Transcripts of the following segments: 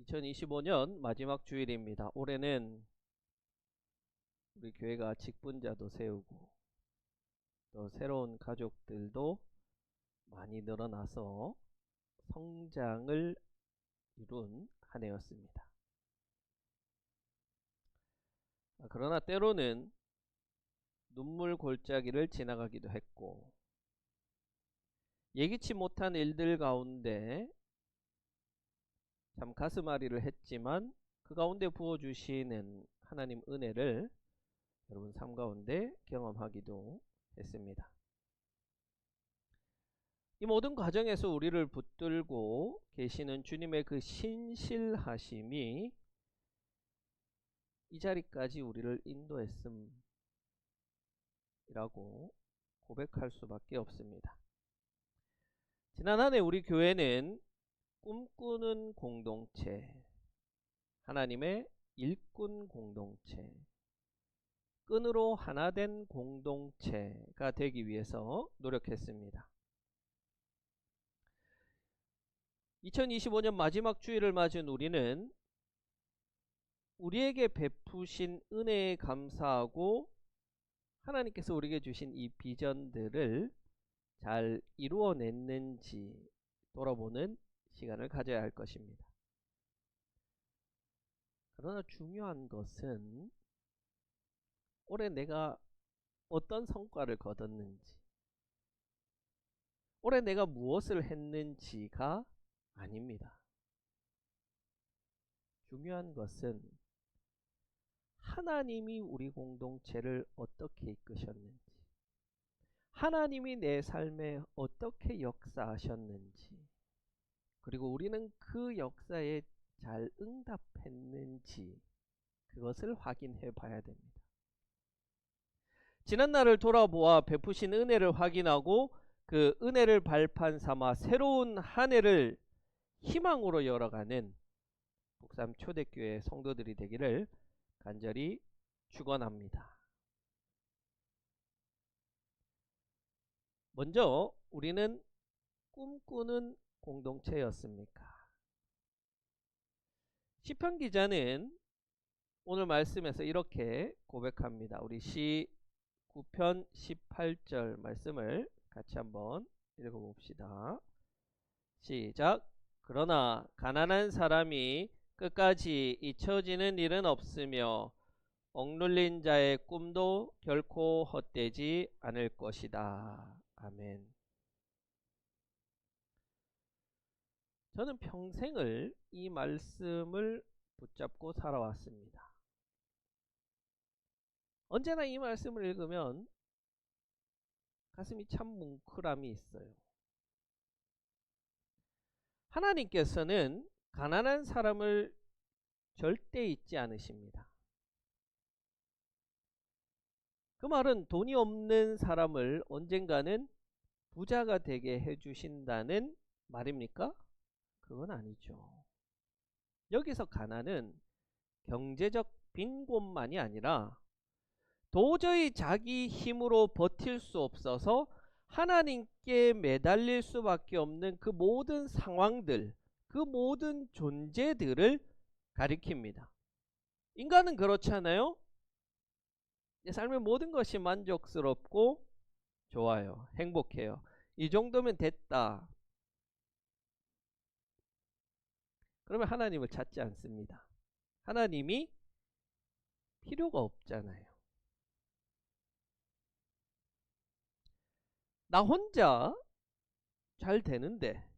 2025년 마지막 주일입니다. 올해는 우리 교회가 직분자도 세우고 또 새로운 가족들도 많이 늘어나서 성장을 이룬 한 해였습니다. 그러나 때로는 눈물 골짜기를 지나가기도 했고 예기치 못한 일들 가운데 참 가슴앓이를 했지만 그 가운데 부어주시는 하나님 은혜를 여러분 삶 가운데 경험하기도 했습니다. 이 모든 과정에서 우리를 붙들고 계시는 주님의 그 신실하심이 이 자리까지 우리를 인도했음이라고 고백할 수밖에 없습니다. 지난 한 해 우리 교회는 꿈꾸는 공동체, 하나님의 일꾼 공동체, 끈으로 하나 된 공동체가 되기 위해서 노력했습니다. 2025년 마지막 주일을 맞은 우리는 우리에게 베푸신 은혜에 감사하고 하나님께서 우리에게 주신 이 비전들을 잘 이루어냈는지 돌아보는 시간을 가져야 할 것입니다. 그러나 중요한 것은 올해 내가 어떤 성과를 거뒀는지, 올해 내가 무엇을 했는지가 아닙니다. 중요한 것은 하나님이 우리 공동체를 어떻게 이끄셨는지, 하나님이 내 삶에 어떻게 역사하셨는지, 그리고 우리는 그 역사에 잘 응답했는지 그것을 확인해 봐야 됩니다. 지난날을 돌아보아 베푸신 은혜를 확인하고 그 은혜를 발판 삼아 새로운 한 해를 희망으로 열어가는 북삼 초대교회 성도들이 되기를 간절히 축원합니다. 먼저 우리는 꿈꾸는 공동체였습니까? 시편 기자는 오늘 말씀에서 이렇게 고백합니다. 우리 시 9편 18절 말씀을 같이 한번 읽어봅시다. 시작. 그러나 가난한 사람이 끝까지 잊혀지는 일은 없으며 억눌린 자의 꿈도 결코 헛되지 않을 것이다. 아멘. 저는 평생을 이 말씀을 붙잡고 살아왔습니다. 언제나 이 말씀을 읽으면 가슴이 참 뭉클함이 있어요. 하나님께서는 가난한 사람을 절대 잊지 않으십니다. 그 말은 돈이 없는 사람을 언젠가는 부자가 되게 해주신다는 말입니까? 그건 아니죠. 여기서 가난은 경제적 빈곤만이 아니라 도저히 자기 힘으로 버틸 수 없어서 하나님께 매달릴 수밖에 없는 그 모든 상황들, 그 모든 존재들을 가리킵니다. 인간은 그렇잖아요. 내 삶의 모든 것이 만족스럽고 좋아요. 행복해요. 이 정도면 됐다. 그러면 하나님을 찾지 않습니다. 하나님이 필요가 없잖아요. 나 혼자 잘 되는데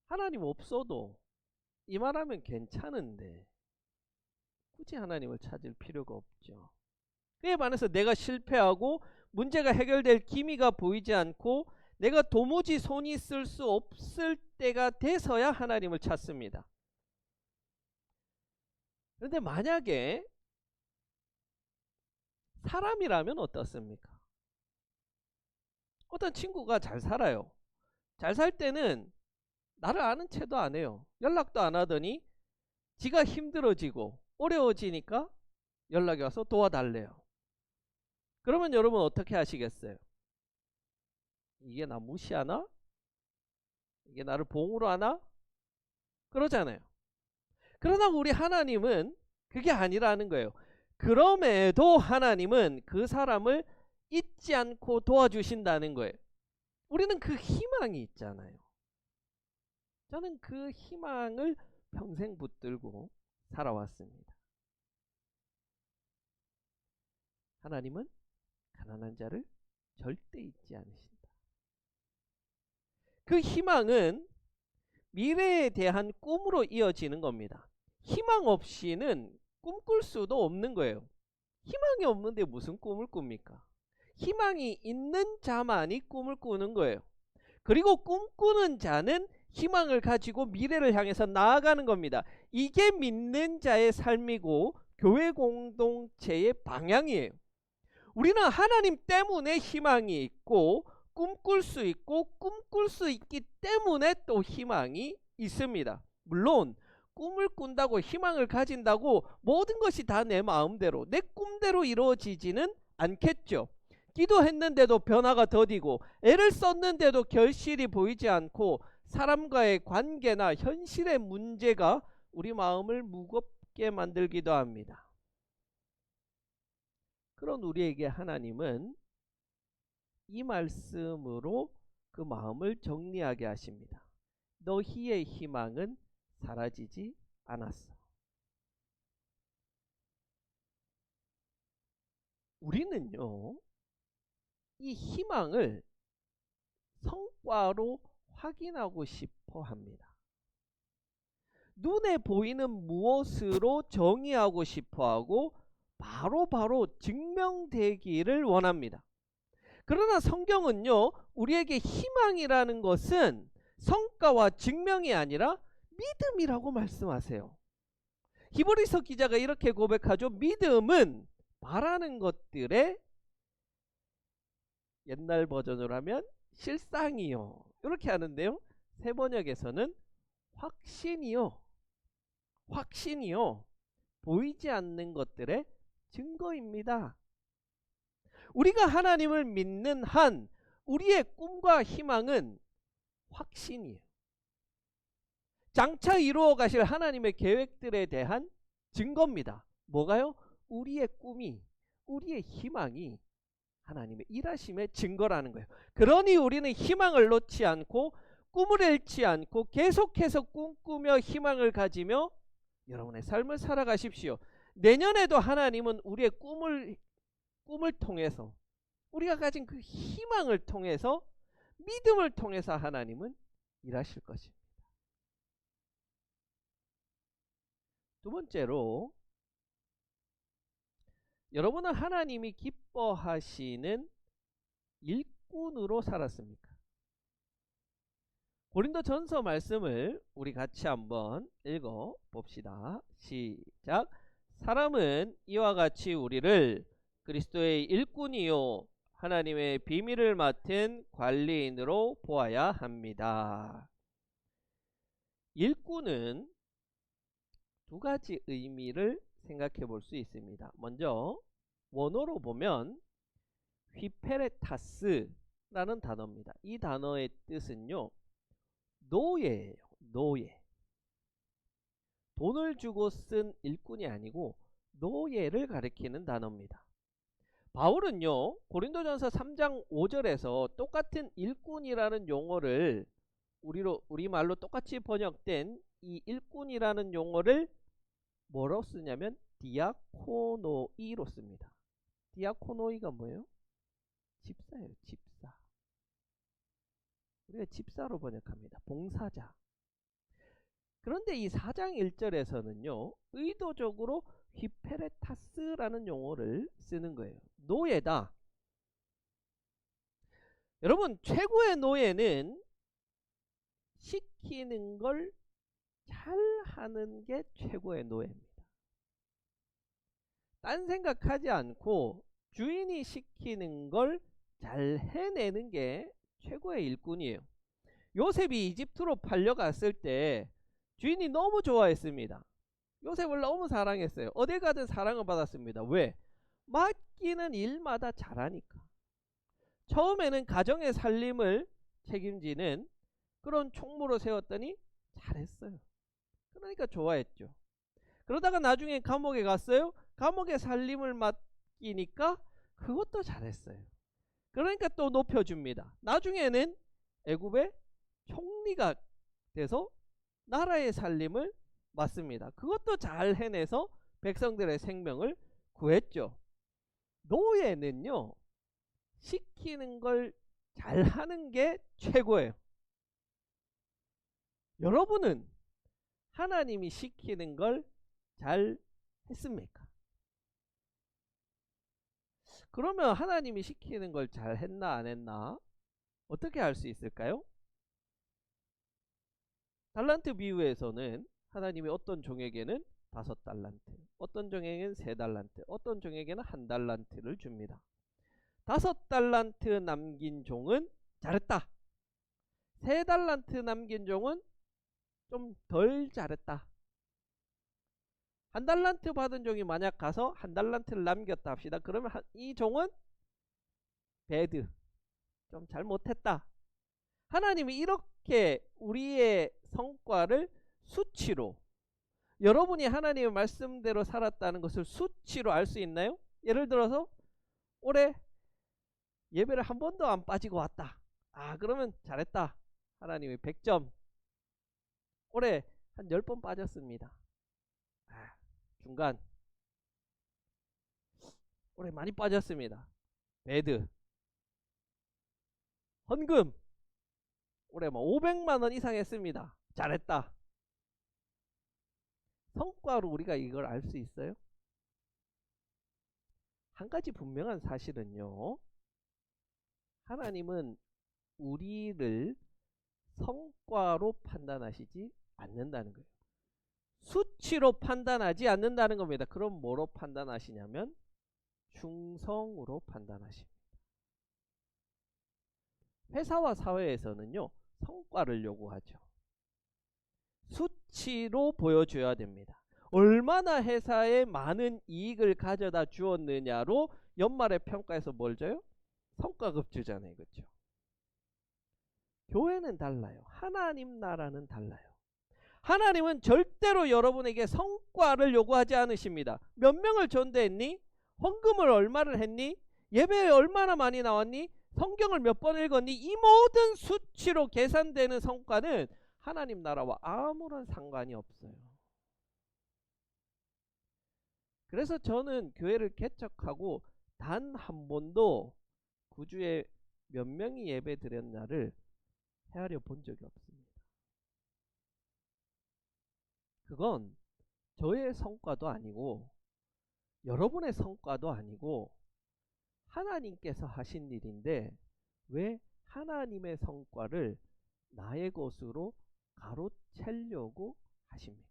하나님 없어도 이만하면 괜찮은데 굳이 하나님을 찾을 필요가 없죠. 그에 반해서 내가 실패하고 문제가 해결될 기미가 보이지 않고 내가 도무지 손이 쓸 수 없을 때가 돼서야 하나님을 찾습니다. 그런데 만약에 사람이라면 어떻습니까? 어떤 친구가 잘 살아요. 잘 살 때는 나를 아는 체도 안 해요. 연락도 안 하더니 지가 힘들어지고 어려워지니까 연락이 와서 도와달래요. 그러면 여러분 어떻게 하시겠어요? 이게 나 무시하나? 이게 나를 봉으로 하나? 그러잖아요. 그러나 우리 하나님은 그게 아니라는 거예요. 그럼에도 하나님은 그 사람을 잊지 않고 도와주신다는 거예요. 우리는 그 희망이 있잖아요. 저는 그 희망을 평생 붙들고 살아왔습니다. 하나님은 가난한 자를 절대 잊지 않으신다. 그 희망은 미래에 대한 꿈으로 이어지는 겁니다. 희망 없이는 꿈꿀 수도 없는 거예요. 희망이 없는데 무슨 꿈을 꿉니까? 희망이 있는 자만이 꿈을 꾸는 거예요. 그리고 꿈꾸는 자는 희망을 가지고 미래를 향해서 나아가는 겁니다. 이게 믿는 자의 삶이고 교회 공동체의 방향이에요. 우리는 하나님 때문에 희망이 있고 꿈꿀 수 있고 꿈꿀 수 있기 때문에 또 희망이 있습니다. 물론 꿈을 꾼다고 희망을 가진다고 모든 것이 다 내 마음대로 내 꿈대로 이루어지지는 않겠죠. 기도했는데도 변화가 더디고 애를 썼는데도 결실이 보이지 않고 사람과의 관계나 현실의 문제가 우리 마음을 무겁게 만들기도 합니다. 그런 우리에게 하나님은 이 말씀으로 그 마음을 정리하게 하십니다. 너희의 희망은 사라지지 않았어. 우리는요, 이 희망을 성과로 확인하고 싶어 합니다. 눈에 보이는 무엇으로 정의하고 싶어 하고 바로 증명되기를 원합니다. 그러나 성경은요, 우리에게 희망이라는 것은 성과와 증명이 아니라 믿음이라고 말씀하세요. 히브리서 기자가 이렇게 고백하죠. 믿음은 바라는 것들의 옛날 버전으로 하면 실상이요. 이렇게 하는데요. 새 번역에서는 확신이요. 확신이요. 보이지 않는 것들의 증거입니다. 우리가 하나님을 믿는 한 우리의 꿈과 희망은 확신이에요. 장차 이루어 가실 하나님의 계획들에 대한 증거입니다. 뭐가요? 우리의 꿈이, 우리의 희망이 하나님의 일하심의 증거라는 거예요. 그러니 우리는 희망을 놓지 않고 꿈을 잃지 않고 계속해서 꿈꾸며 희망을 가지며 여러분의 삶을 살아가십시오. 내년에도 하나님은 우리의 꿈을 통해서 우리가 가진 그 희망을 통해서 믿음을 통해서 하나님은 일하실 것입니다. 두 번째로 여러분은 하나님이 기뻐하시는 일꾼으로 살았습니까? 고린도전서 말씀을 우리 같이 한번 읽어 봅시다. 시작. 사람은 이와 같이 우리를 그리스도의 일꾼이요 하나님의 비밀을 맡은 관리인으로 보아야 합니다. 일꾼은 두 가지 의미를 생각해 볼 수 있습니다. 먼저 원어로 보면 휘페레타스라는 단어입니다. 이 단어의 뜻은요, 노예예요. 노예. 돈을 주고 쓴 일꾼이 아니고 노예를 가리키는 단어입니다. 바울은요, 고린도전서 3장 5절에서 똑같은 일꾼이라는 용어를 우리말로 똑같이 번역된 이 일꾼이라는 용어를 뭐로 쓰냐면 디아코노이로 씁니다. 디아코노이가 뭐예요? 집사예요. 집사. 우리가 집사로 번역합니다. 봉사자. 그런데 이 4장 1절에서는요, 의도적으로 휘페레타스라는 용어를 쓰는 거예요. 노예다. 여러분, 최고의 노예는 시키는 걸 잘하는 게 최고의 노예입니다. 딴 생각하지 않고 주인이 시키는 걸 잘 해내는 게 최고의 일꾼이에요. 요셉이 이집트로 팔려갔을 때 주인이 너무 좋아했습니다. 요셉을 너무 사랑했어요. 어딜 가든 사랑을 받았습니다. 왜? 맡기는 일마다 잘하니까. 처음에는 가정의 살림을 책임지는 그런 총무로 세웠더니 잘했어요. 그러니까 좋아했죠. 그러다가 나중에 감옥에 갔어요. 감옥에 살림을 맡기니까 그것도 잘했어요. 그러니까 또 높여줍니다. 나중에는 애굽의 총리가 돼서 나라의 살림을 맡습니다. 그것도 잘 해내서 백성들의 생명을 구했죠. 노예는요, 시키는 걸 잘하는 게 최고예요. 여러분은 하나님이 시키는 걸 잘 했습니까? 그러면 하나님이 시키는 걸 잘 했나 안 했나 어떻게 알 수 있을까요? 달란트 비유에서는 하나님이 어떤 종에게는 5달란트, 어떤 종에게는 3달란트, 어떤 종에게는 1달란트를 줍니다. 5달란트 남긴 종은 잘했다. 3달란트 남긴 종은 좀 덜 잘했다. 1달란트 받은 종이 만약 가서 1달란트를 남겼다 합시다. 그러면 이 종은 배드, 좀 잘못했다. 하나님이 이렇게 우리의 성과를 수치로, 여러분이 하나님의 말씀대로 살았다는 것을 수치로 알 수 있나요? 예를 들어서 올해 예배를 한 번도 안 빠지고 왔다. 그러면 잘했다. 하나님이 100점. 올해 한 10번 빠졌습니다. 중간. 올해 많이 빠졌습니다. 배드. 헌금. 올해 500만원 이상 했습니다. 잘했다. 성과로 우리가 이걸 알 수 있어요? 한 가지 분명한 사실은요, 하나님은 우리를 성과로 판단하시지 않는다는 거예요. 수치로 판단하지 않는다는 겁니다. 그럼 뭐로 판단하시냐면 충성으로 판단하십니다. 회사와 사회에서는요, 성과를 요구하죠. 수치로 보여줘야 됩니다. 얼마나 회사에 많은 이익을 가져다 주었느냐로 연말에 평가에서 뭘 줘요? 성과급 주잖아요. 그렇죠? 교회는 달라요. 하나님 나라는 달라요. 하나님은 절대로 여러분에게 성과를 요구하지 않으십니다. 몇 명을 전도했니? 헌금을 얼마를 했니? 예배에 얼마나 많이 나왔니? 성경을 몇 번 읽었니? 이 모든 수치로 계산되는 성과는 하나님 나라와 아무런 상관이 없어요. 그래서 저는 교회를 개척하고 단 한 번도 구주에 몇 명이 예배 드렸나를 헤아려 본 적이 없습니다. 그건 저의 성과도 아니고 여러분의 성과도 아니고 하나님께서 하신 일인데 왜 하나님의 성과를 나의 것으로 가로채려고 하십니까?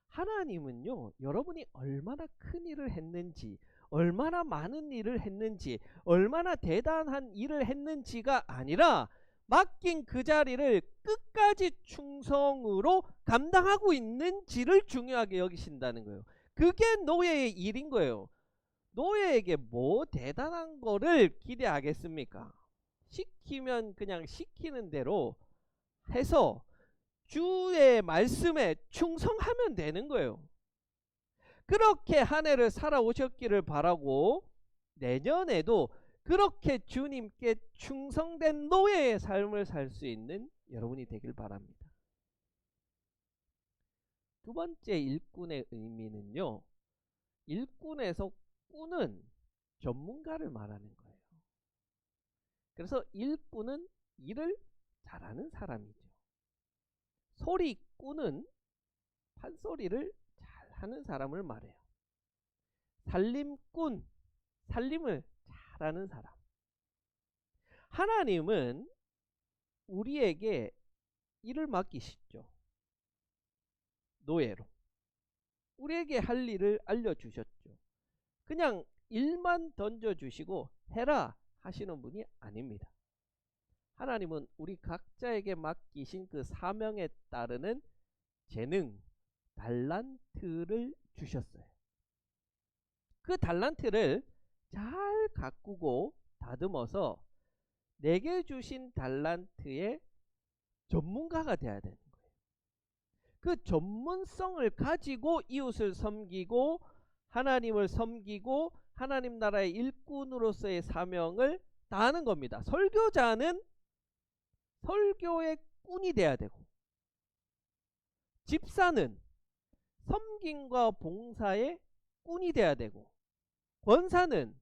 하나님은요, 여러분이 얼마나 큰 일을 했는지, 얼마나 많은 일을 했는지, 얼마나 대단한 일을 했는지가 아니라 맡긴 그 자리를 끝까지 충성으로 감당하고 있는지를 중요하게 여기신다는 거예요. 그게 노예의 일인 거예요. 노예에게 뭐 대단한 거를 기대하겠습니까? 시키면 그냥 시키는 대로 해서 주의 말씀에 충성하면 되는 거예요. 그렇게 한 해를 살아오셨기를 바라고 내년에도 그렇게 주님께 충성된 노예의 삶을 살 수 있는 여러분이 되길 바랍니다. 두 번째 일꾼의 의미는요, 일꾼에서 꾼은 전문가를 말하는 거예요. 그래서 일꾼은 일을 잘하는 사람이죠. 소리꾼은 판소리를 잘하는 사람을 말해요. 살림꾼, 살림을 잘하는 사람. 하나님은 우리에게 일을 맡기시죠. 노예로. 우리에게 할 일을 알려주셨죠. 그냥 일만 던져주시고 해라 하시는 분이 아닙니다. 하나님은 우리 각자에게 맡기신 그 사명에 따르는 재능, 달란트를 주셨어요. 그 달란트를 잘 가꾸고 다듬어서 내게 주신 달란트의 전문가가 되어야 되는 거예요. 그 전문성을 가지고 이웃을 섬기고 하나님을 섬기고 하나님 나라의 일꾼으로서의 사명을 다하는 겁니다. 설교자는 설교의 꾼이 돼야 되고, 집사는 섬김과 봉사의 꾼이 돼야 되고, 권사는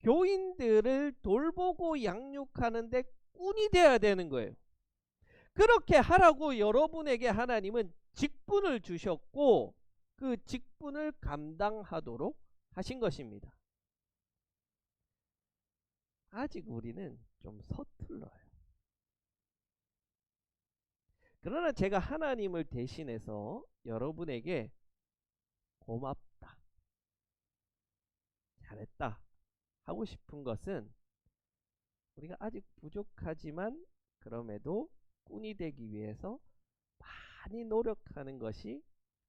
교인들을 돌보고 양육하는데 꾼이 돼야 되는 거예요. 그렇게 하라고 여러분에게 하나님은 직분을 주셨고 그 직분을 감당하도록 하신 것입니다. 아직 우리는 좀 서툴러요. 그러나 제가 하나님을 대신해서 여러분에게 고맙다, 잘했다 하고 싶은 것은, 우리가 아직 부족하지만 그럼에도 꾼이 되기 위해서 많이 노력하는 것이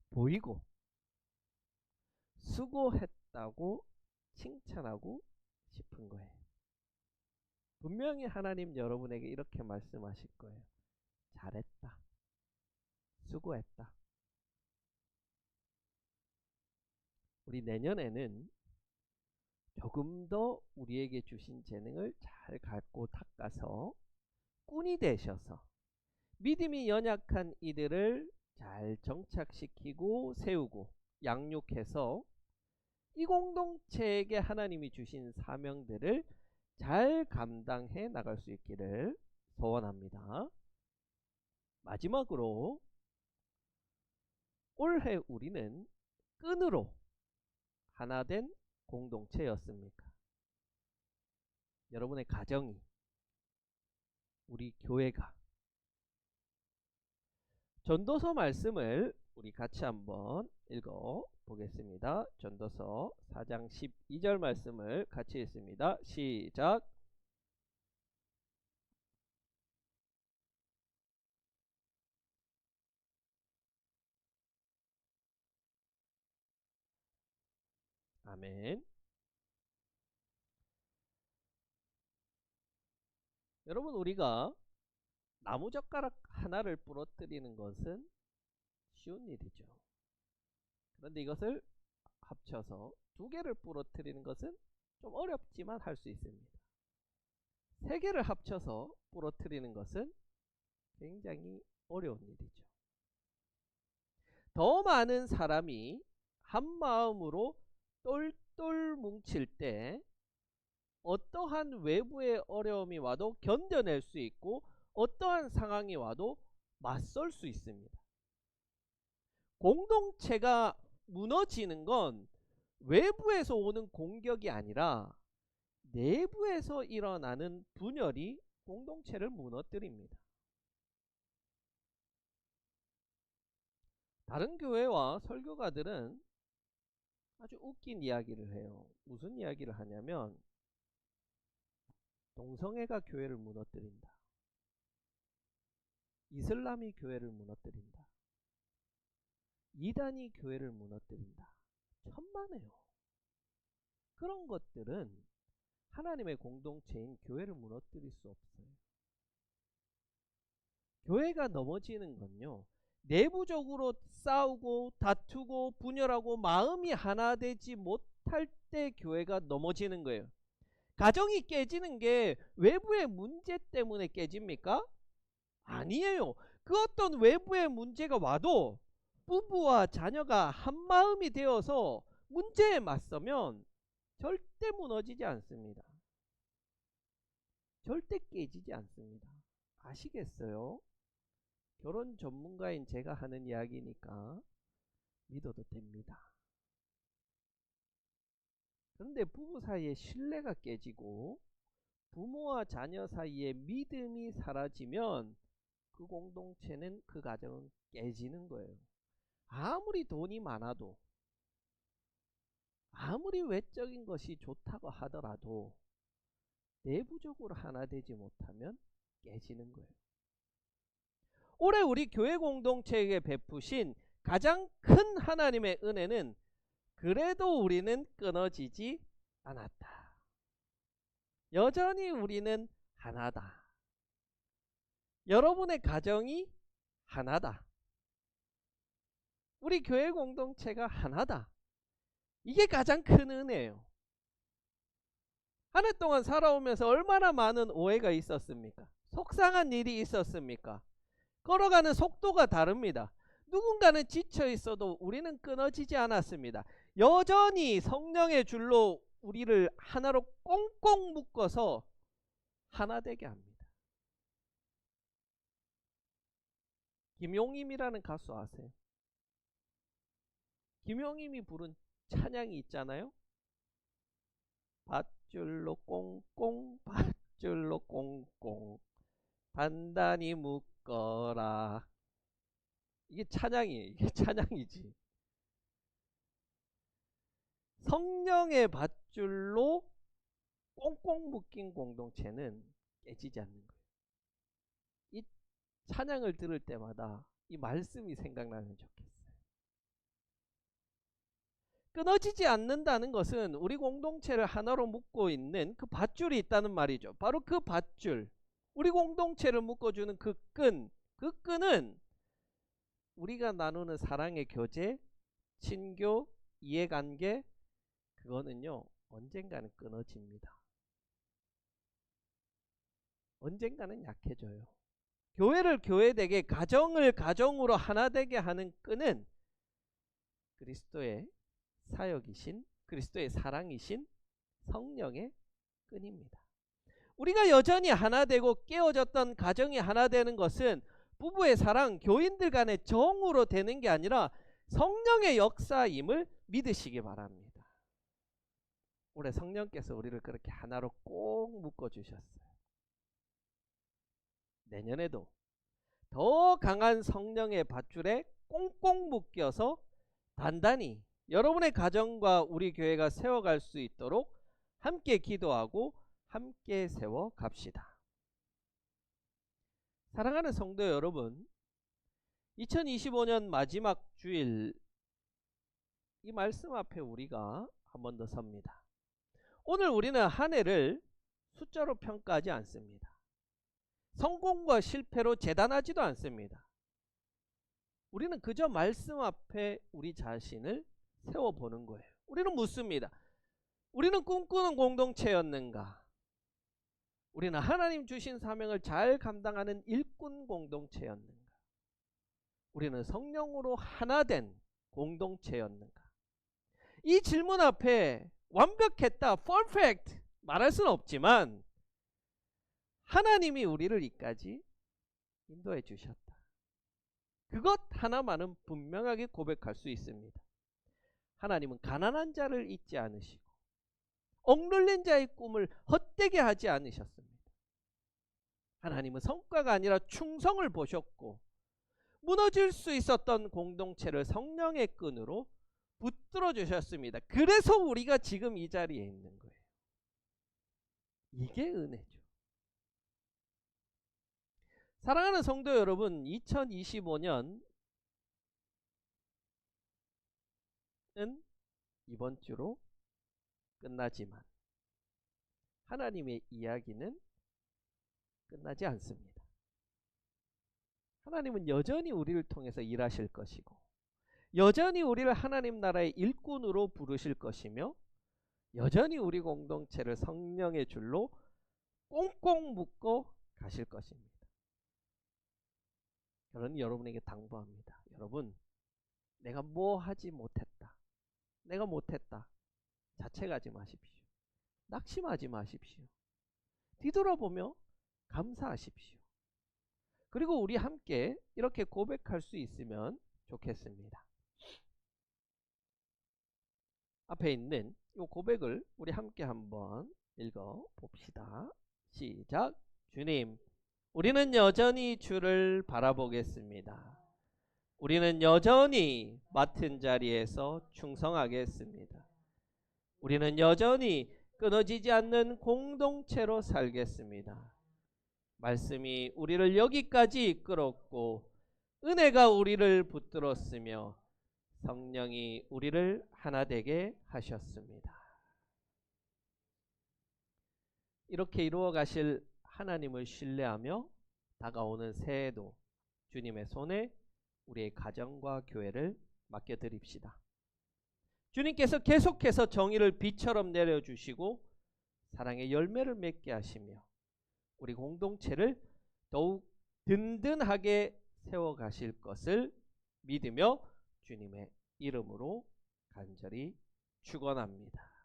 보이고 수고했다고 칭찬하고 싶은 거예요. 분명히 하나님 여러분에게 이렇게 말씀하실 거예요. 잘했다, 수고했다. 우리 내년에는 조금 더 우리에게 주신 재능을 잘 갖고 닦아서 꾼이 되셔서 믿음이 연약한 이들을 잘 정착시키고 세우고 양육해서 이 공동체에게 하나님이 주신 사명들을 잘 감당해 나갈 수 있기를 소원합니다. 마지막으로 올해 우리는 끈으로 하나 된 공동체였습니까? 여러분의 가정이, 우리 교회가. 전도서 말씀을 우리 같이 한번 읽어 보겠습니다. 전도서 4장 12절 말씀을 같이 읽습니다. 시작. 아멘. 여러분, 우리가 나무젓가락 하나를 부러뜨리는 것은 쉬운 일이죠. 그런데 이것을 합쳐서 두 개를 부러뜨리는 것은 좀 어렵지만 할 수 있습니다. 세 개를 합쳐서 부러뜨리는 것은 굉장히 어려운 일이죠. 더 많은 사람이 한 마음으로 똘똘 뭉칠 때 어떠한 외부의 어려움이 와도 견뎌낼 수 있고 어떠한 상황이 와도 맞설 수 있습니다. 공동체가 무너지는 건 외부에서 오는 공격이 아니라 내부에서 일어나는 분열이 공동체를 무너뜨립니다. 다른 교회와 설교가들은 아주 웃긴 이야기를 해요. 무슨 이야기를 하냐면, 동성애가 교회를 무너뜨린다, 이슬람이 교회를 무너뜨린다, 이단이 교회를 무너뜨린다. 천만에요. 그런 것들은 하나님의 공동체인 교회를 무너뜨릴 수 없어요. 교회가 넘어지는 건요, 내부적으로 싸우고 다투고 분열하고 마음이 하나 되지 못할 때 교회가 넘어지는 거예요. 가정이 깨지는 게 외부의 문제 때문에 깨집니까? 아니에요. 그 어떤 외부의 문제가 와도 부부와 자녀가 한 마음이 되어서 문제에 맞서면 절대 무너지지 않습니다. 절대 깨지지 않습니다. 아시겠어요? 결혼 전문가인 제가 하는 이야기니까 믿어도 됩니다. 그런데 부부 사이에 신뢰가 깨지고 부모와 자녀 사이에 믿음이 사라지면 그 공동체는, 그 가정은 깨지는 거예요. 아무리 돈이 많아도, 아무리 외적인 것이 좋다고 하더라도 내부적으로 하나 되지 못하면 깨지는 거예요. 올해 우리 교회 공동체에게 베푸신 가장 큰 하나님의 은혜는 그래도 우리는 끊어지지 않았다. 여전히 우리는 하나다. 여러분의 가정이 하나다. 우리 교회 공동체가 하나다. 이게 가장 큰 은혜예요. 한 해 동안 살아오면서 얼마나 많은 오해가 있었습니까? 속상한 일이 있었습니까? 걸어가는 속도가 다릅니다. 누군가는 지쳐 있어도 우리는 끊어지지 않았습니다. 여전히 성령의 줄로 우리를 하나로 꽁꽁 묶어서 하나 되게 합니다. 김용임이라는 가수 아세요? 김용임이 부른 찬양이 있잖아요. 밧줄로 꽁꽁 밧줄로 꽁꽁 단단히 묶어라. 이게 찬양이에요. 이게 찬양이지. 성령의 밧줄로 꽁꽁 묶인 공동체는 깨지지 않는 거예요. 이 찬양을 들을 때마다 이 말씀이 생각나면 좋겠어요. 끊어지지 않는다는 것은 우리 공동체를 하나로 묶고 있는 그 밧줄이 있다는 말이죠. 바로 그 밧줄, 우리 공동체를 묶어주는 그 끈은 우리가 나누는 사랑의 교제, 친교, 이해관계, 그거는요 언젠가는 끊어집니다. 언젠가는 약해져요. 교회를 교회되게, 가정을 가정으로 하나 되게 하는 끈은 그리스도의 사역이신, 그리스도의 사랑이신 성령의 끈입니다. 우리가 여전히 하나 되고 깨어졌던 가정이 하나 되는 것은 부부의 사랑, 교인들 간의 정으로 되는 게 아니라 성령의 역사임을 믿으시기 바랍니다. 올해 성령께서 우리를 그렇게 하나로 꼭 묶어주셨어요. 내년에도 더 강한 성령의 밧줄에 꽁꽁 묶여서 단단히 여러분의 가정과 우리 교회가 세워갈 수 있도록 함께 기도하고 함께 세워 갑시다. 사랑하는 성도 여러분, 2025년 마지막 주일 이 말씀 앞에 우리가 한 번 더 섭니다. 오늘 우리는 한 해를 숫자로 평가하지 않습니다. 성공과 실패로 재단하지도 않습니다. 우리는 그저 말씀 앞에 우리 자신을 세워보는 거예요. 우리는 묻습니다. 우리는 꿈꾸는 공동체였는가? 우리는 하나님 주신 사명을 잘 감당하는 일꾼 공동체였는가? 우리는 성령으로 하나 된 공동체였는가? 이 질문 앞에 완벽했다, perfect 말할 수는 없지만 하나님이 우리를 이까지 인도해 주셨다. 그것 하나만은 분명하게 고백할 수 있습니다. 하나님은 가난한 자를 잊지 않으시고 억눌린 자의 꿈을 헛되게 하지 않으셨습니다. 하나님은 성과가 아니라 충성을 보셨고 무너질 수 있었던 공동체를 성령의 끈으로 붙들어 주셨습니다. 그래서 우리가 지금 이 자리에 있는 거예요. 이게 은혜죠. 사랑하는 성도 여러분, 2025년은 이번 주로 끝나지만 하나님의 이야기는 끝나지 않습니다. 하나님은 여전히 우리를 통해서 일하실 것이고 여전히 우리를 하나님 나라의 일꾼으로 부르실 것이며 여전히 우리 공동체를 성령의 줄로 꽁꽁 묶어 가실 것입니다. 저는 여러분에게 당부합니다. 여러분, 내가 뭐 하지 못했다, 내가 못했다 자책하지 마십시오. 낙심하지 마십시오. 뒤돌아보며 감사하십시오. 그리고 우리 함께 이렇게 고백할 수 있으면 좋겠습니다. 앞에 있는 이 고백을 우리 함께 한번 읽어 봅시다. 시작. 주님, 우리는 여전히 주를 바라보겠습니다. 우리는 여전히 맡은 자리에서 충성하겠습니다. 우리는 여전히 끊어지지 않는 공동체로 살겠습니다. 말씀이 우리를 여기까지 이끌었고 은혜가 우리를 붙들었으며 성령이 우리를 하나 되게 하셨습니다. 이렇게 이루어 가실 하나님을 신뢰하며 다가오는 새해에도 주님의 손에 우리의 가정과 교회를 맡겨드립시다. 주님께서 계속해서 정의를 비처럼 내려주시고 사랑의 열매를 맺게 하시며 우리 공동체를 더욱 든든하게 세워가실 것을 믿으며 주님의 이름으로 간절히 축원합니다.